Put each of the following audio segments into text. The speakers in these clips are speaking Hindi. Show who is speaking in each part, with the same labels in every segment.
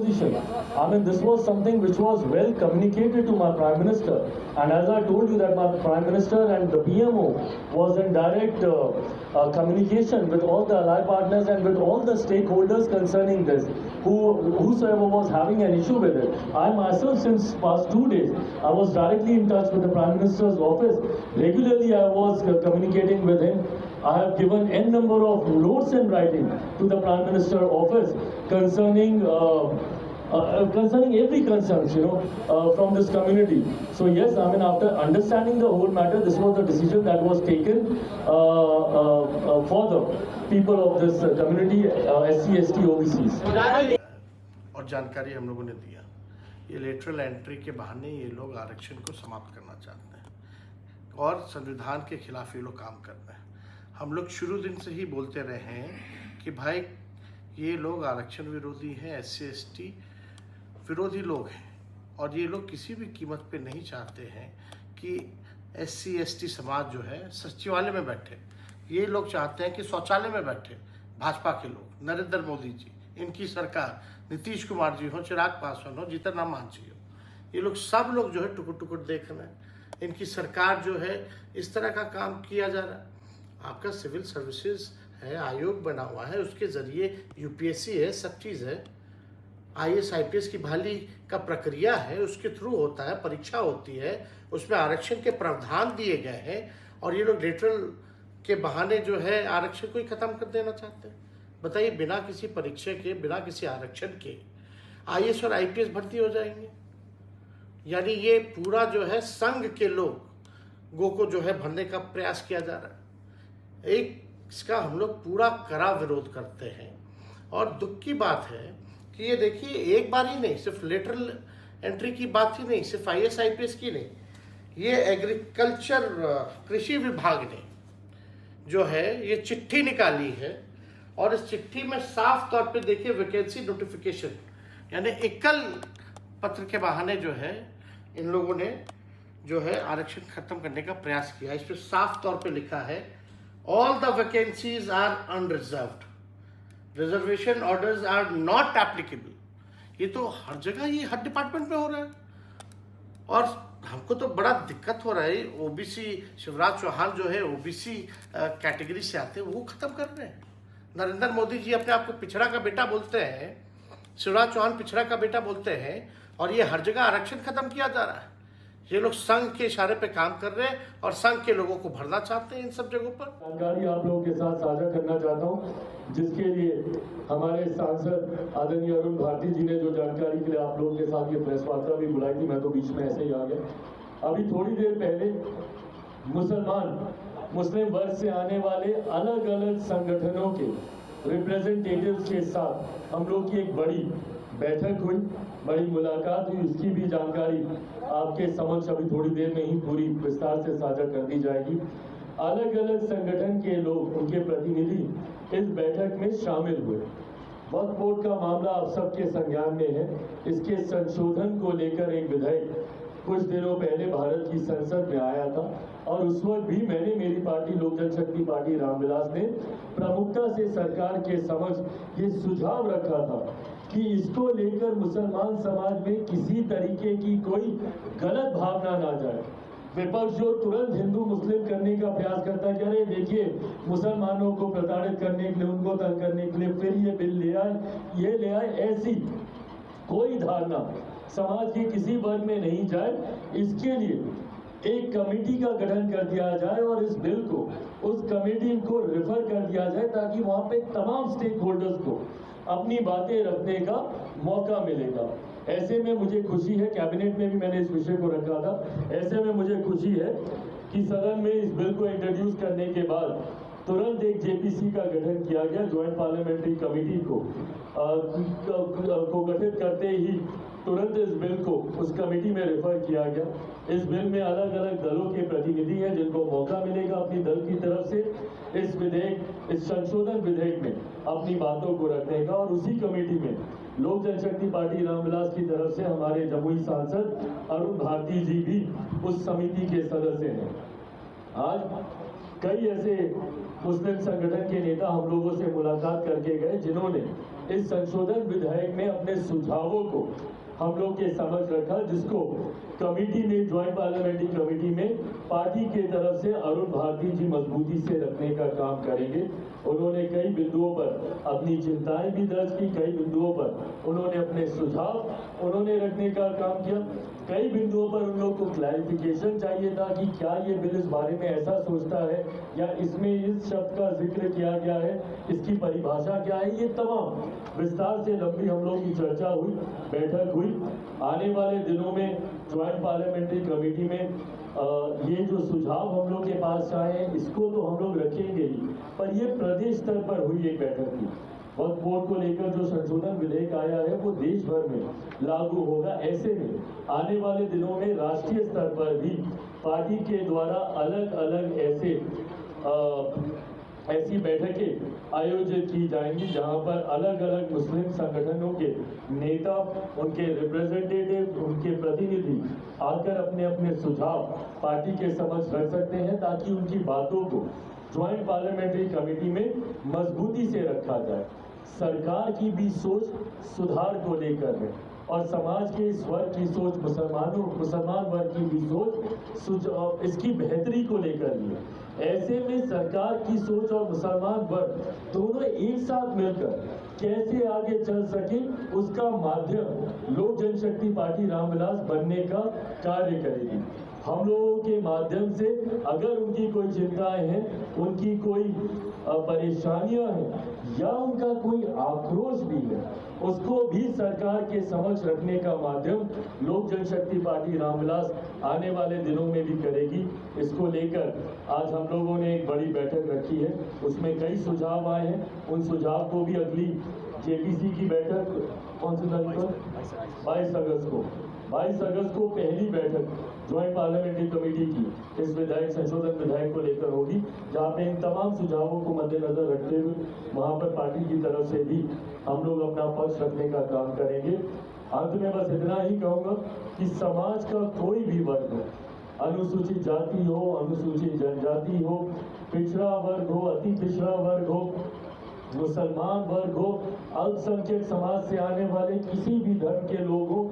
Speaker 1: opposition. I mean, this was something which was well communicated to my Prime Minister. And as I told you that my Prime Minister and the PMO was in direct communication with all the ally partners and with all the stakeholders concerning this, whosoever was having an issue with it. I myself, since past 2 days, I was directly in touch with the Prime Minister's office. Regularly, I was communicating with him. I have given n number of notes in writing to the Prime Minister office concerning every concern, from this community. So yes, I mean, after understanding the whole matter, this was the decision that was taken for the people of this community, SC, ST, OBCs.
Speaker 2: और जानकारी हम लोगों ने दिया, ये लेटरल एंट्री के बहाने ये लोग आरक्षण को समाप्त करना चाहते हैं और संविधान के खिलाफ ये लोग काम कर रहे हैं। हम लोग शुरू दिन से ही बोलते रहे हैं कि भाई ये लोग आरक्षण विरोधी हैं, SC ST विरोधी लोग हैं और ये लोग किसी भी कीमत पे नहीं चाहते हैं कि SC ST समाज जो है सचिवालय में बैठे। ये लोग चाहते हैं कि शौचालय में बैठे भाजपा के लोग, नरेंद्र मोदी जी, इनकी सरकार, नीतीश कुमार जी हो, चिराग पासवान हो, जीतन राम मांझी हो, ये लोग सब लोग जो है टुकुर टुकुर देख रहे हैं। इनकी सरकार जो है इस तरह का काम किया जा रहा है। आपका सिविल सर्विसेज है, आयोग बना हुआ है, उसके जरिए UPSC है, सब चीज़ है, IAS IPS की बहाली का प्रक्रिया है, उसके थ्रू होता है, परीक्षा होती है, उसमें आरक्षण के प्रावधान दिए गए हैं और ये लोग लेटरल के बहाने जो है आरक्षण को ही खत्म कर देना चाहते हैं। बताइए, बिना किसी परीक्षा के, बिना किसी आरक्षण के IAS और IPS भर्ती हो जाएंगे? यानी ये पूरा जो है संघ के लोगों को जो है भरने का प्रयास किया जा रहा है। इसका हम लोग पूरा कड़ा विरोध करते हैं और दुख की बात है कि ये देखिए, एक बार ही नहीं, सिर्फ लेटरल एंट्री की बात ही नहीं, सिर्फ IAS IPS की नहीं, ये एग्रीकल्चर कृषि विभाग ने जो है ये चिट्ठी निकाली है और इस चिट्ठी में साफ तौर पे देखिए वैकेंसी नोटिफिकेशन, यानी एकल पत्र के बहाने जो है इन लोगों ने जो है आरक्षण खत्म करने का प्रयास किया। इस पर साफ तौर पे लिखा है, all the vacancies are unreserved, reservation orders are not applicable. ये तो हर जगह, ये हर डिपार्टमेंट में हो रहा है और हमको तो बड़ा दिक्कत हो रहा है। OBC शिवराज चौहान जो है OBC कैटेगरी से आते हैं, वो खत्म कर रहे हैं। नरेंद्र मोदी जी अपने आप को पिछड़ा का बेटा बोलते हैं, शिवराज चौहान पिछड़ा का बेटा बोलते हैं और ये हर जगह आरक्षण खत्म किया जा रहा है। ये लोग संघ के इशारे पे काम कर रहे हैं और संघ के लोगों को भरना चाहते हैं इन सब जगहों पर।
Speaker 1: जानकारी आप लोगों के साथ साझा करना चाहता हूं, जिसके लिए हमारे सांसद आदरणीय अरुण भारती जी ने जो जानकारी के लिए आप लोगों के साथ ये प्रेस वार्ता भी बुलाई थी, मैं तो बीच में ऐसे ही आ गया। अभी थोड़ी देर पहले मुस्लिम वर्ग से आने वाले अलग अलग संगठनों के रिप्रेजेंटेटिव्स के साथ हम लोग की एक बड़ी बैठक हुई, बड़ी मुलाकात हुई। उसकी भी जानकारी आपके समक्ष अभी थोड़ी देर में ही पूरी विस्तार से साझा कर दी जाएगी। अलग अलग संगठन के लोग, उनके प्रतिनिधि इस बैठक में शामिल हुए। वक्फ बोर्ड का मामला आप सबके संज्ञान में है। इसके संशोधन को लेकर एक विधेयक कुछ दिनों पहले भारत की संसद में आया था और उस वक्त भी मेरी पार्टी लोक जनशक्ति पार्टी रामविलास ने प्रमुखता से सरकार के समक्ष ये सुझाव रखा था कि इसको लेकर मुसलमान समाज में किसी तरीके की कोई गलत भावना ना जाए। विपक्ष जो तुरंत हिंदू मुस्लिम करने का प्रयास करता है कि अरे देखिए, मुसलमानों को प्रताड़ित करने के लिए, उनको तंग करने के लिए फिर ये बिल ले आए, ऐसी कोई धारणा समाज के किसी वर्ग में नहीं जाए, इसके लिए एक कमेटी का गठन कर दिया जाए और इस बिल को उस कमेटी को रेफर कर दिया जाए ताकि वहां पे तमाम स्टेक होल्डर्स को अपनी बातें रखने का मौका मिलेगा। ऐसे में मुझे खुशी है, कैबिनेट में भी मैंने इस विषय को रखा था, ऐसे में मुझे खुशी है कि सदन में इस बिल को इंट्रोड्यूस करने के बाद तुरंत एक JPC का गठन किया गया, ज्वाइंट पार्लियामेंट्री कमेटी को गठित करते ही तुरंत इस बिल को उस कमेटी में रेफर किया गया। इस बिल में अलग अलग दलों के प्रतिनिधि हैं जिनको मौका मिलेगा अपनी दल की तरफ से इस संशोधन विधेयक में अपनी बातों को रखने का। और उसी कमेटी में लोक जनशक्ति पार्टी रामविलास की तरफ से हमारे जमुई सांसद अरुण भारती जी भी उस समिति के सदस्य हैं। आज कई ऐसे मुस्लिम संगठन के नेता हम लोगों से मुलाकात करके गए जिन्होंने इस संशोधन विधेयक में अपने सुझावों को हम लोग के समझ रखा, जिसको कमेटी में, ज्वाइंट पार्लियामेंट्री कमेटी में पार्टी के तरफ से अरुण भारती जी मजबूती से रखने का काम करेंगे। उन्होंने कई बिंदुओं पर अपनी चिंताएं भी दर्ज की, कई बिंदुओं पर उन्होंने अपने सुझाव उन्होंने रखने का काम किया। कई बिंदुओं पर उन लोग को क्लैरिफिकेशन चाहिए था कि क्या ये बिल इस बारे में ऐसा सोचता है या इसमें इस शब्द का जिक्र किया गया है, इसकी परिभाषा क्या है। ये तमाम विस्तार से लंबी हम लोग की चर्चा हुई, बैठक हुई। आने वाले दिनों में ज्वाइंट पार्लियामेंट्री कमेटी में ये जो सुझाव हम लोग के पास आए हैं, इसको तो हम लोग रखेंगे ही, पर ये प्रदेश स्तर पर हुई एक बैठक थी। वक्फ बोर्ड को लेकर जो संशोधन विधेयक आया है वो देश भर में लागू होगा। ऐसे में आने वाले दिनों में राष्ट्रीय स्तर पर भी पार्टी के द्वारा अलग अलग ऐसी बैठकें आयोजित की जाएंगी, जहां पर अलग अलग मुस्लिम संगठनों के नेता, उनके रिप्रेजेंटेटिव, उनके प्रतिनिधि आकर अपने अपने सुझाव पार्टी के समक्ष रख सकते हैं, ताकि उनकी बातों को ज्वाइंट पार्लियामेंट्री कमेटी में मजबूती से रखा जाए। सरकार की भी सोच सुधार को लेकर है और समाज के इस वर्ग की सोच, मुसलमान वर्ग की भी सोच इसकी बेहतरी को लेकर ही है। ऐसे में सरकार की सोच और मुसलमान वर्ग दोनों एक साथ मिलकर कैसे आगे चल सके, उसका माध्यम लोक जनशक्ति पार्टी रामविलास बनने का कार्य करेगी। हम लोगों के माध्यम से अगर उनकी कोई चिंताएं हैं, उनकी कोई परेशानियां हैं या उनका कोई आक्रोश भी है, उसको भी सरकार के समक्ष रखने का माध्यम लोक जनशक्ति पार्टी रामविलास आने वाले दिनों में भी करेगी। इसको लेकर आज हम लोगों ने एक बड़ी बैठक रखी है, उसमें कई सुझाव आए हैं। उन सुझाव को भी अगली जेपीसी की बैठक कौन सी तारीख को, 22 अगस्त को पहली बैठक ज्वाइंट पार्लियामेंट्री कमेटी की इस विधायक संशोधन विधायक को लेकर होगी, जहां पे इन तमाम सुझावों को मद्देनजर रखते हुए वहां पर पार्टी की तरफ से भी हम लोग अपना पक्ष रखने का काम करेंगे। अंत में बस इतना ही कहूंगा कि समाज का कोई भी वर्ग हो, अनुसूचित जाति हो, अनुसूचित जनजाति हो, पिछड़ा वर्ग हो, अति पिछड़ा वर्ग हो, मुसलमान वर्ग हो, अल्पसंख्यक समाज से आने वाले किसी भी धर्म के लोग हो,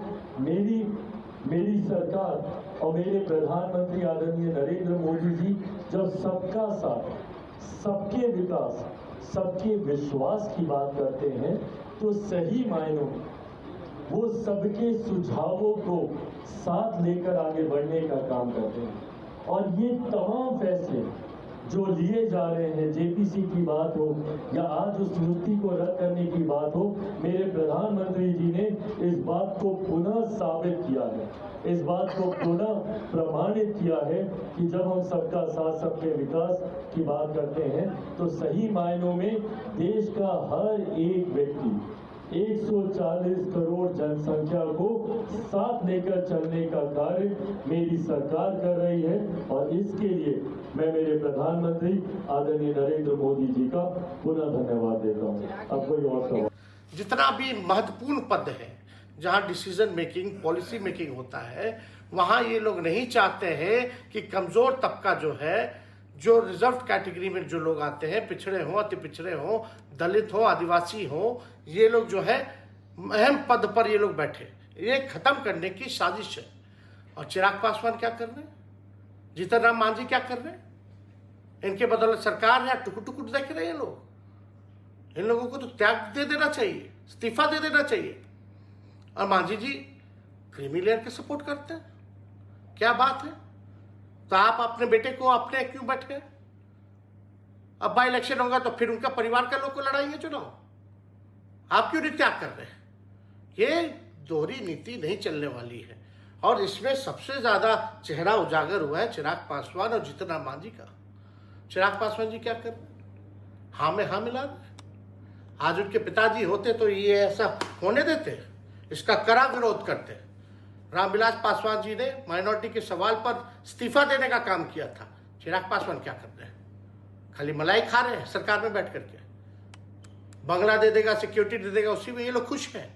Speaker 1: मेरी सरकार और मेरे प्रधानमंत्री आदरणीय नरेंद्र मोदी जी जब सबका साथ, सबके विकास, सबके विश्वास की बात करते हैं, तो सही मायनों में वो सबके सुझावों को साथ लेकर आगे बढ़ने का काम करते हैं। और ये तमाम फैसले जो लिए जा रहे हैं, जेपीसी की बात हो या आज उस नियुक्ति को रद्द करने की बात हो, मेरे प्रधानमंत्री जी ने इस बात को पुनः साबित किया है, इस बात को पुनः प्रमाणित किया है कि जब हम सबका साथ, सबके विकास की बात करते हैं, तो सही मायनों में देश का हर एक व्यक्ति 140 करोड़ जनसंख्या को साथ लेकर चलने का कार्य मेरी सरकार कर रही है। और इसके लिए मैं मेरे प्रधानमंत्री आदरणीय नरेंद्र मोदी जी का पुनः धन्यवाद देता हूँ। अब कोई और सवाल?
Speaker 2: जितना भी महत्वपूर्ण पद है, जहाँ डिसीजन मेकिंग, पॉलिसी मेकिंग होता है, वहाँ ये लोग नहीं चाहते हैं कि कमजोर तबका जो है, जो रिजर्व कैटेगरी में जो लोग आते हैं, पिछड़े हों, अति पिछड़े हों, दलित हो, आदिवासी हो, ये लोग जो है अहम पद पर ये लोग बैठे, ये खत्म करने की साजिश है। और चिराग पासवान क्या कर रहे हैं, जीतन राम मांझी क्या कर रहे हैं, इनके बदौलत सरकार है, टुकुर टुकुर देख रहे हैं लोग। इन लोगों को तो त्याग दे देना चाहिए, इस्तीफा दे देना चाहिए। और मांझी जी क्रीमी लेयर के सपोर्ट करते हैं, क्या बात है। तो आप अपने बेटे को अपने क्यों बैठे? अब बाई इलेक्शन होगा तो फिर उनका परिवार का लोग को लड़ाएंगे चुनाव, आप क्यों नहीं त्याग कर रहे हैं? ये दोहरी नीति नहीं चलने वाली है। और इसमें सबसे ज्यादा चेहरा उजागर हुआ है चिराग पासवान और जीतन राम मांझी का। चिराग पासवान जी क्या कर रहे हैं? हाँ में हाँ मिला रहे। आज उनके पिताजी होते तो ये ऐसा होने देते, इसका कड़ा विरोध करते। रामविलास पासवान जी ने माइनॉरिटी के सवाल पर इस्तीफा देने का काम किया था। चिराग पासवान क्या कर रहे हैं? खाली मलाई खा रहे हैं सरकार में बैठ करके। बंगला दे देगा, सिक्योरिटी दे देगा, उसी में ये लोग खुश हैं।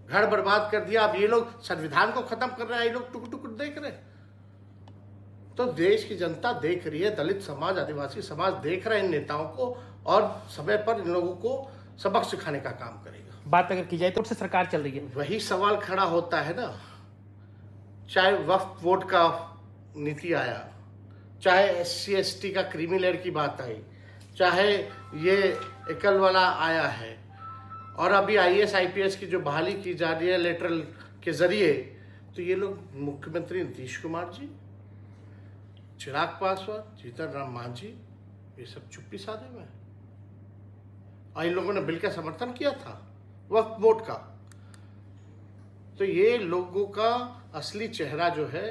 Speaker 2: घर बर्बाद कर दिया, अब ये लोग संविधान को खत्म कर रहे हैं, ये लोग टुकुर टुकुर देख रहे हैं। तो देश की जनता देख रही है, दलित समाज, आदिवासी समाज देख रहे हैं इन नेताओं को, और समय पर इन लोगों को सबक सिखाने का काम करेगा।
Speaker 3: बात अगर की जाए तो उससे सरकार चल रही है,
Speaker 2: वही सवाल खड़ा होता है ना, चाहे वक्फ बोर्ड का नीति आया, चाहे SC/ST का क्रीमी लेयर की बात आई, चाहे ये एकल वाला आया है, और अभी IAS IPS की जो बहाली की जा रही है लेटरल के जरिए, तो ये लोग मुख्यमंत्री नीतीश कुमार जी, चिराग पासवान, जीतन राम मांझी, ये सब चुप्पी साधे में, और इन लोगों ने बिल का समर्थन किया था वक्फ बोर्ड का। तो ये लोगों का असली चेहरा जो है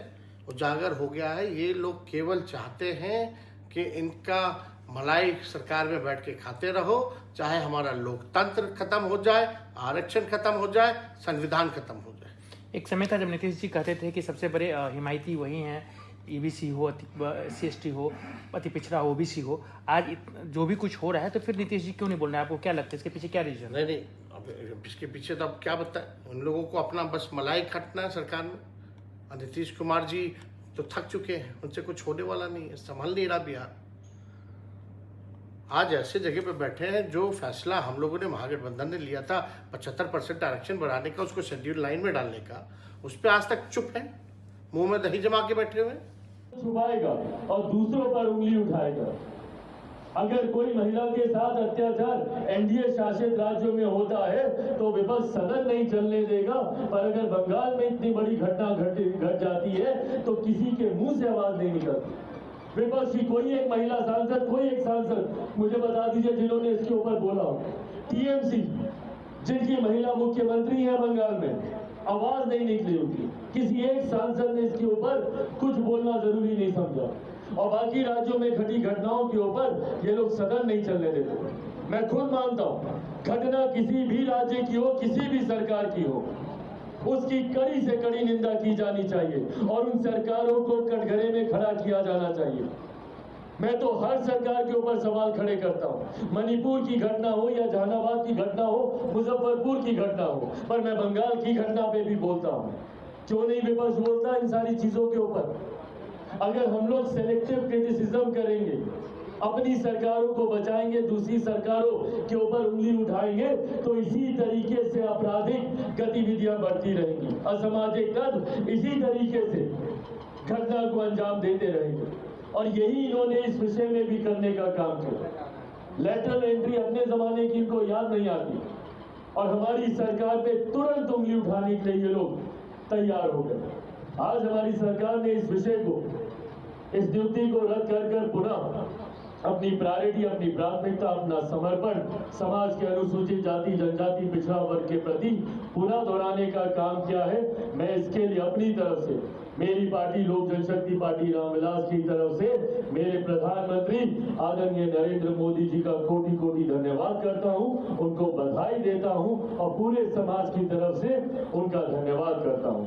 Speaker 2: उजागर हो गया है। ये लोग केवल चाहते हैं कि इनका मलाई सरकार में बैठ के खाते रहो, चाहे हमारा लोकतंत्र खत्म हो जाए, आरक्षण खत्म हो जाए, संविधान खत्म हो जाए।
Speaker 3: एक समय था जब नीतीश जी कहते थे कि सबसे बड़े हिमायती वही हैं, EBC हो, SC/ST हो, अति पिछड़ा हो, OBC हो। आज जो भी कुछ हो रहा है तो फिर नीतीश जी क्यों नहीं बोल रहे हैं? आपको क्या लगता है इसके पीछे क्या रीजन?
Speaker 2: नहीं, अब इसके पीछे तो अब क्या बताएं, उन लोगों को अपना बस मलाई खटना है सरकार में। और नीतीश कुमार जी तो थक चुके हैं, उनसे कुछ होने वाला नहीं है, संभाल नहीं रहा बिहार। आज ऐसे जगह पे बैठे हैं जो फैसला हम लोगों ने महागठबंधन ने लिया था 75% आरक्षण बढ़ाने का, उसको शेड्यूल 9 में डालने का, उस पर आज तक चुप है, मुंह में दही जमा के बैठे हुए।
Speaker 1: छुपाएगा और दूसरों पर उंगली उठाएगा। अगर कोई महिला के साथ अत्याचार NDA शासित राज्यों में होता है तो विपक्ष सदन नहीं चलने देगा, पर अगर बंगाल में इतनी बड़ी घटना घट जाती है तो किसी के मुंह से आवाज नहीं निकलती। विपक्ष की कोई एक महिला सांसद, कोई एक सांसद मुझे बता दीजिए जिन्होंने इसके ऊपर बोला हो। TMC जिनकी महिला मुख्यमंत्री है बंगाल में, आवाज नहीं निकली उनकी, किसी एक सांसद ने इसके ऊपर कुछ बोलना जरूरी नहीं समझा। और बाकी राज्यों में घटी घटनाओं के ऊपर ये लोग सदन नहीं चलने देते। मैं खुद मानता हूं, घटना किसी भी राज्य की हो, किसी भी सरकार की हो, उसकी कड़ी से कड़ी निंदा की जानी चाहिए और उन सरकारों को कटघरे में खड़ा किया जाना चाहिए। मैं तो हर सरकार के ऊपर सवाल खड़े करता हूं, मणिपुर की घटना हो या जहानाबाद की घटना हो, मुजफ्फरपुर की घटना हो, पर मैं बंगाल की घटना पे भी बोलता हूं। क्यों नहीं विपक्ष बोलता इन सारी चीजों के ऊपर? अगर हम लोग सेलेक्टिव क्रिटिसिज्म करेंगे, अपनी सरकारों को बचाएंगे, दूसरी सरकारों के ऊपर उंगली उठाएंगे, तो इसी तरीके से आपराधिक गतिविधियां बढ़ती रहेंगी, असामाजिक तत्व इसी तरीके से घटना को अंजाम देते रहेंगे। और यही इन्होंने इस विषय में भी करने का काम किया। लेटरल एंट्री अपने जमाने की इनको याद नहीं आती और हमारी सरकार पे तुरंत उंगली उठाने के लिए ये लोग तैयार हो गए। आज हमारी सरकार ने इस विषय को, इस ड्यूटी को रद्द कर पुनः अपनी प्रायोरिटी, अपनी प्राथमिकता, अपना समर्पण समाज के अनुसूचित जाति, जनजाति, पिछड़ा वर्ग के प्रति पुनः दोहराने का काम किया है। मैं इसके लिए अपनी तरफ से, मेरी पार्टी लोक जनशक्ति पार्टी रामविलास की तरफ से मेरे प्रधानमंत्री आदरणीय नरेंद्र मोदी जी का कोटि कोटि धन्यवाद करता हूं, उनको बधाई देता हूं और पूरे समाज की तरफ से उनका धन्यवाद करता हूं।